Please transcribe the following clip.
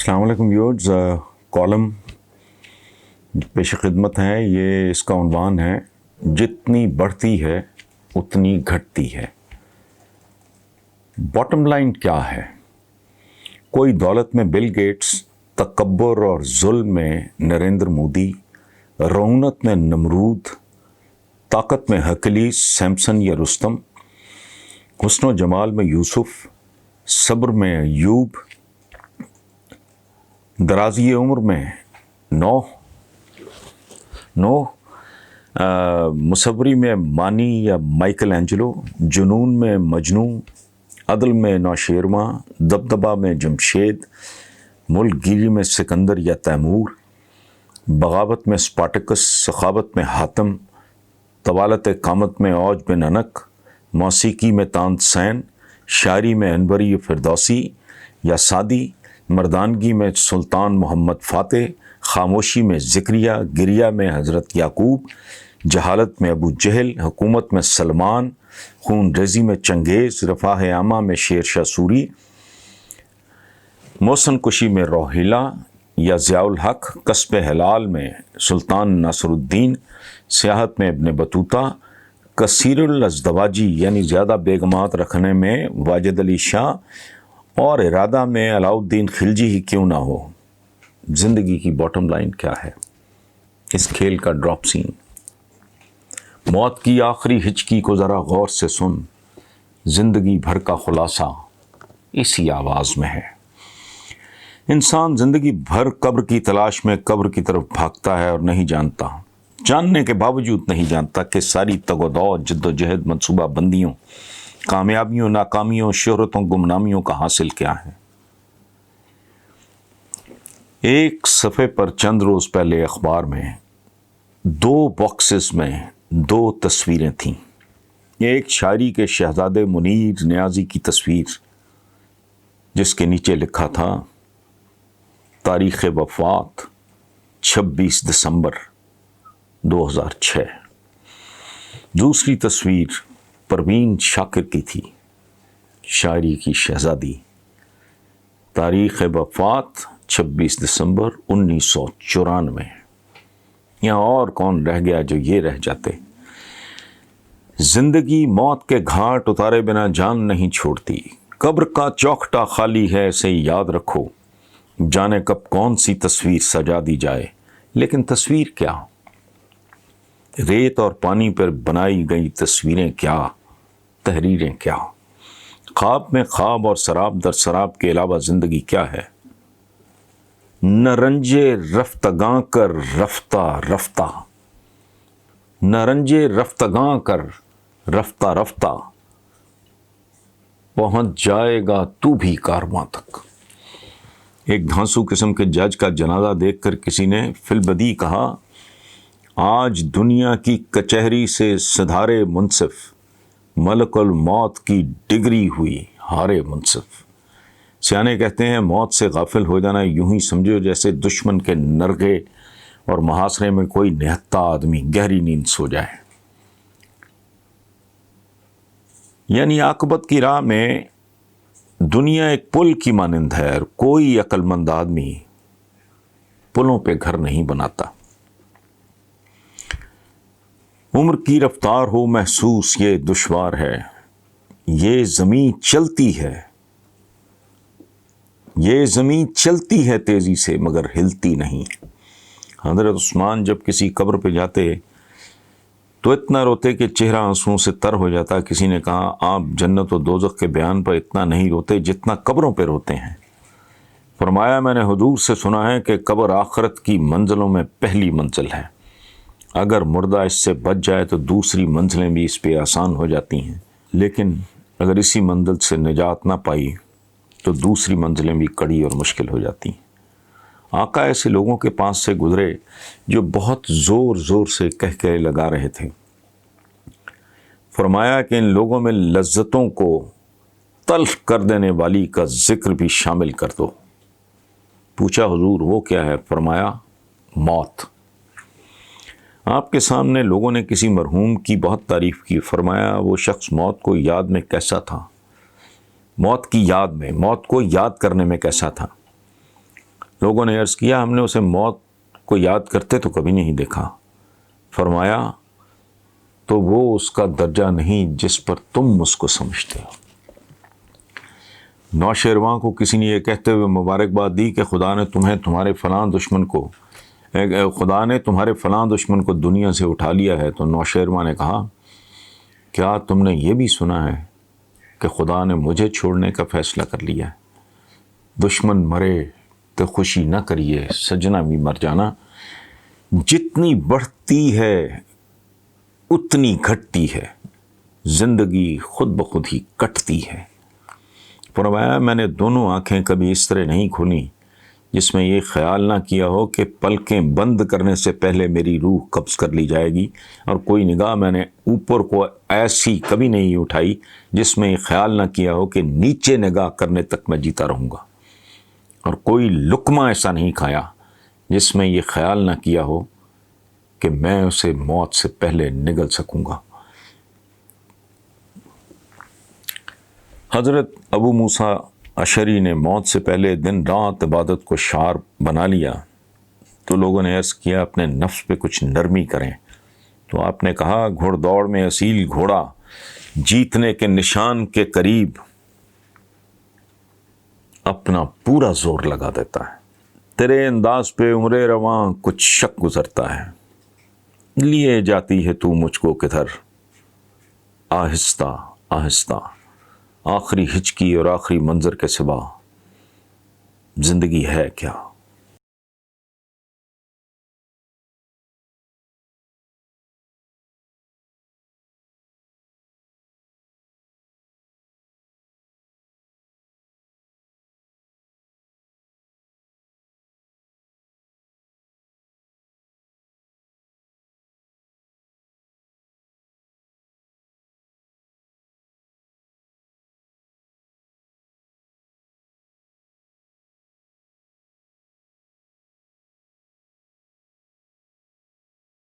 السلام علیکم viewers, column پیش خدمت ہے. یہ اس کا عنوان ہے جتنی بڑھتی ہے اتنی گھٹتی ہے. باٹم لائن کیا ہے؟ کوئی دولت میں بل گیٹس، تکبر اور ظلم میں نریندر مودی، رعونت میں نمرود، طاقت میں ہرکلیس، سیمسن یا رستم، حسن و جمال میں یوسف، صبر میں ایوب، درازی عمر میں نوح، مصوری میں مانی یا مائیکل اینجلو، جنون میں مجنو، عدل میں نوشیروان، دبدبہ میں جمشید، ملک گیری میں سکندر یا تیمور، بغاوت میں سپارٹکس، سخاوت میں حاتم، طوالت قامت میں اوج بن انک، موسیقی میں تانسین، شاعری میں انوری فردوسی یا سعدی، مردانگی میں سلطان محمد فاتح، خاموشی میں ذکریہ، گریہ میں حضرت یعقوب، جہالت میں ابو جہل، حکومت میں سلمان، خون ریزی میں چنگیز، رفاہ عامہ میں شیر شاہ سوری، محسن کشی میں روہیلا یا ضیاء الحق، کسب حلال میں سلطان ناصر الدین، سیاحت میں ابن بطوطہ، کثیر الازدواجی یعنی زیادہ بیگمات رکھنے میں واجد علی شاہ، اور ارادہ میں علاؤالدین خلجی ہی کیوں نہ ہو. زندگی کی باٹم لائن کیا ہے؟ اس کھیل کا ڈراپ سین. موت کی آخری ہچکی کو ذرا غور سے سن، زندگی بھر کا خلاصہ اسی آواز میں ہے. انسان زندگی بھر قبر کی تلاش میں قبر کی طرف بھاگتا ہے اور نہیں جانتا، جاننے کے باوجود نہیں جانتا کہ ساری تگ و دو، جد و جہد، منصوبہ بندیوں، کامیابیوں، ناکامیوں، شہرتوں، گمنامیوں کا حاصل کیا ہے. ایک صفحے پر چند روز پہلے اخبار میں 2 باکسز میں 2 تصویریں تھیں. ایک شاعری کے شہزادے منیر نیازی کی تصویر جس کے نیچے لکھا تھا تاریخ وفات 26 دسمبر 2006. دوسری تصویر پروین شاکر کی تھی، شاعری کی شہزادی، تاریخ وفات 26 دسمبر 1994. یہاں اور کون رہ گیا جو یہ رہ جاتے. زندگی موت کے گھاٹ اتارے بنا جان نہیں چھوڑتی، قبر کا چوکھٹا خالی ہے اسے یاد رکھو، جانے کب کون سی تصویر سجا دی جائے. لیکن تصویر کیا؟ ریت اور پانی پر بنائی گئی تصویریں کیا، تحریریں کیا؟ خواب میں خواب اور سراب در سراب کے علاوہ زندگی کیا ہے؟ نہ رنجے رفتگاں کر رفتہ رفتہ، نہ رنجے رفتگاں کر رفتہ رفتہ، پہنچ جائے گا تو بھی کارواں تک. ایک دھانسو قسم کے جج کا جنازہ دیکھ کر کسی نے فی البدیہہ کہا، آج دنیا کی کچہری سے سدھارے منصف، ملک الموت کی ڈگری ہوئی ہارے منصف. سیانے کہتے ہیں موت سے غافل ہو جانا یوں ہی سمجھو جیسے دشمن کے نرغے اور محاصرے میں کوئی نہتا آدمی گہری نیند سو جائے. یعنی عاقبت کی راہ میں دنیا ایک پل کی مانند ہے اور کوئی عقل مند آدمی پلوں پہ گھر نہیں بناتا. عمر کی رفتار ہو محسوس یہ دشوار ہے، یہ زمین چلتی ہے، یہ زمین چلتی ہے تیزی سے مگر ہلتی نہیں. حضرت عثمان جب کسی قبر پہ جاتے تو اتنا روتے کہ چہرہ آنسوؤں سے تر ہو جاتا. کسی نے کہا آپ جنت و دوزخ کے بیان پر اتنا نہیں روتے جتنا قبروں پہ روتے ہیں. فرمایا میں نے حضور سے سنا ہے کہ قبر آخرت کی منزلوں میں پہلی منزل ہے، اگر مردہ اس سے بچ جائے تو دوسری منزلیں بھی اس پہ آسان ہو جاتی ہیں، لیکن اگر اسی منزل سے نجات نہ پائی تو دوسری منزلیں بھی کڑی اور مشکل ہو جاتی ہیں. آقا ایسے لوگوں کے پاس سے گزرے جو بہت زور زور سے کہہ کے لگا رہے تھے. فرمایا کہ ان لوگوں میں لذتوں کو تلخ کر دینے والی کا ذکر بھی شامل کر دو. پوچھا حضور وہ کیا ہے؟ فرمایا موت. آپ کے سامنے لوگوں نے کسی مرحوم کی بہت تعریف کی. فرمایا وہ شخص موت کو یاد میں کیسا تھا، موت کی یاد میں، موت کو یاد کرنے میں کیسا تھا. لوگوں نے عرض کیا ہم نے اسے موت کو یاد کرتے تو کبھی نہیں دیکھا۔ فرمایا تو وہ اس کا درجہ نہیں جس پر تم اس کو سمجھتے ہو۔ نوشیروان کو کسی نے یہ کہتے ہوئے مبارکباد دی کہ خدا نے تمہارے فلاں دشمن کو دنیا سے اٹھا لیا ہے، تو نوشیروان نے کہا کیا تم نے یہ بھی سنا ہے کہ خدا نے مجھے چھوڑنے کا فیصلہ کر لیا ہے؟ دشمن مرے تو خوشی نہ کریے، سجنا بھی مر جانا، جتنی بڑھتی ہے اتنی گھٹتی ہے، زندگی خود بخود ہی کٹتی ہے۔ فرمایا میں نے دونوں آنکھیں کبھی اس طرح نہیں کھولیں جس میں یہ خیال نہ کیا ہو کہ پلکیں بند کرنے سے پہلے میری روح قبض کر لی جائے گی، اور کوئی نگاہ میں نے اوپر کو ایسی کبھی نہیں اٹھائی جس میں یہ خیال نہ کیا ہو کہ نیچے نگاہ کرنے تک میں جیتا رہوں گا، اور کوئی لقمہ ایسا نہیں کھایا جس میں یہ خیال نہ کیا ہو کہ میں اسے موت سے پہلے نگل سکوں گا۔ حضرت ابو موسیٰ اشعری نے موت سے پہلے دن رات عبادت کو شعار بنا لیا تو لوگوں نے عرض کیا اپنے نفس پہ کچھ نرمی کریں، تو آپ نے کہا گھوڑ دوڑ میں اصیل گھوڑا جیتنے کے نشان کے قریب اپنا پورا زور لگا دیتا ہے، تیرے انداز پہ عمر رواں کچھ شک گزرتا ہے، لیے جاتی ہے تو مجھ کو کدھر آہستہ آہستہ، آخری ہچکی اور آخری منظر کے سوا زندگی ہے کیا؟